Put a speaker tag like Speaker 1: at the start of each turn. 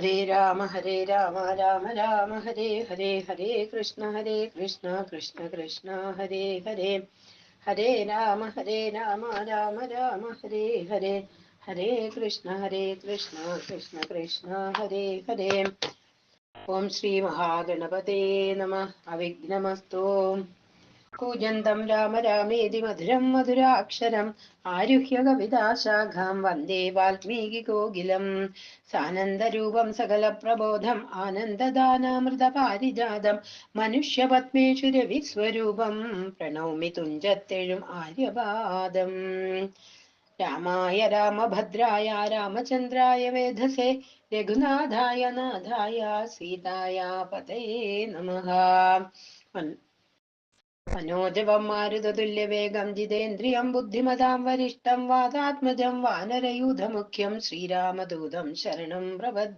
Speaker 1: ഹരേ രാമ രാമ രാമ ഹരേ ഹരേ, ഹരേ കൃഷ്ണ കൃഷ്ണ കൃഷ്ണ ഹരേ ഹരേ, ഹരേ രാമ രാമ രാമ ഹരേ ഹരേ, ഹരേ കൃഷ്ണ കൃഷ്ണ കൃഷ്ണ ഹരേ ഹരേ. ഓം ശ്രീ മഹാഗണപതേ നമഃ. അവിഘ്നമസ്തു. കൂജന്തം രാമ രാമേതി മധുരം മധുരാക്ഷരം ആരുഹ്യ കവിതാശാഖാം വന്ദേ വാൽമീകി കോകിലം. സാനന്ദരൂപം സകല പ്രബോധം ആനന്ദദാനാമൃത പാരിജാതം മനുഷ്യപത്മേഷു രവിസ്വരൂപം പ്രണൗമി തുഞ്ചത്തെഴും ആര്യപാദം. രാമായ രാമഭദ്രായ രാമചന്ദ്രായ വേധസേ രഘുനാഥായ നാഥായ സീതായ പതയേ നമഃ. മനോജവം മാരുതതുല്യവേഗം ജിതേന്ദ്രിയം ബുദ്ധിമതാം വരിഷ്ടം വാതാത്മജം വാനരയൂഥമുഖ്യം ശ്രീരാമദൂതം ശരണം പ്രപദ്യേ.